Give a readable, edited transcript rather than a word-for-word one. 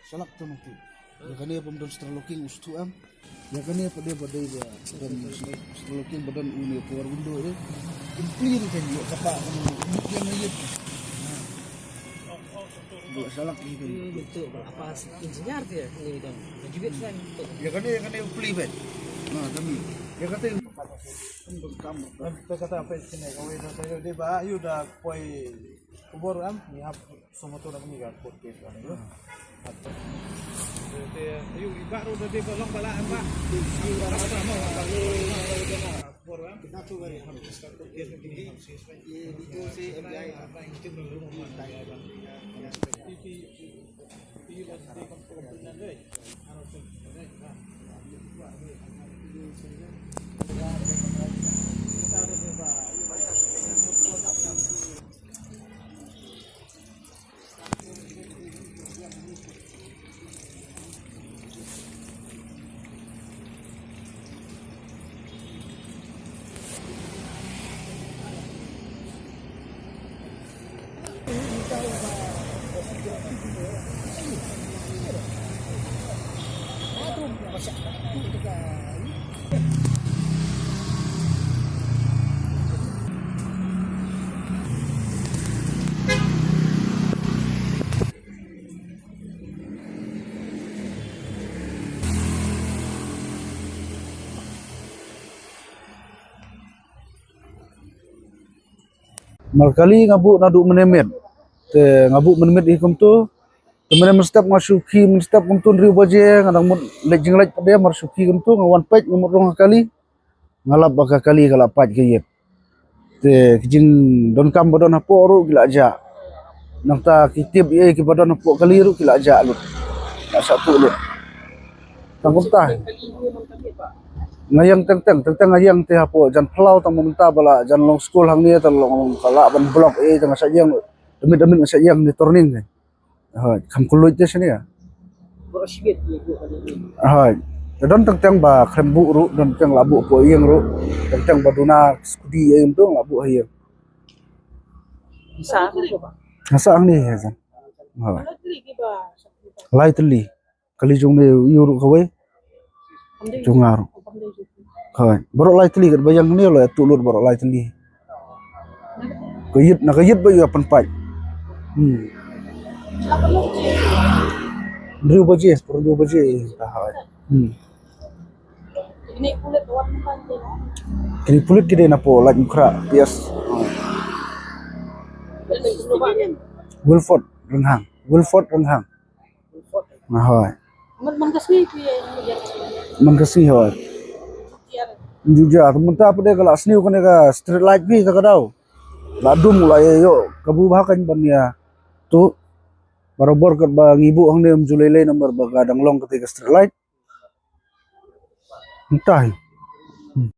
salak to nanti. Ya kan ya pemdon straloking ustu am. Ya kan ya pada ya dan straloking badan uni keluar window ya. Clear kan ya kapa yang lihat. Buat salak ini kan. Bentuk apa insinyur dia ini kan. Juga selain bentuk. Ya kan ya peli bet. Nah, kami. Ya kata kamu. Kata apa sini kau itu saya dia bah ayu dah koi kubur am ni hap semua tu nak ni kan podcast kan itu. Ayu ibaru dah dia belum bala am bah. Ayu dah apa mau bagi kubur am. Kita tu bari ham start podcast ni itu si MBI apa yang itu belum tanya bang. Ini lagi komponen deh. Harus Malkali ngabu nadu menemet, te ngabu menemet ikum tu, temen mestap masuki mestap kuntun riu baje, ngadang mut lejeng lej pada masuki kum tu ngawan pej ngamut rong kali, ngalap baka kali kalap pej kayet, te kijing don kam badon hapo ru gila aja, nangta kitip ye kibadon hapo kali ru gila aja lut, tak satu lut, tangkum tah. Ngayang teng ngayang teh hapo jan pelau tang mentah bala jan long school hang ni long kala ban blok tang sayang demit sayang ni turning ni ha kam kulut je sini ya ha don teng ba krembu ru don teng labu po yang ru teng baduna skudi yang tu labu hayang sa ang ni ya jan ha lai teli kali jung ni yuru kawai jungar Hai, baru lai teli kat bayang ni lah tulur baru lai teli. Kayit nak kayit bayu apan pai. Dua baje. Hai. Ini kulit kita nak po lagi kera bias. Wilford renghang. Nah, hai. Mengkasih hai. Juga temen apa dia kalau seniu kan dia street light bi tak tahu. Ladum mulai yo kabu bahkan bania tu barobor kat bang ibu hang dia menjulele nomor bagadang long ketika street light. Entah.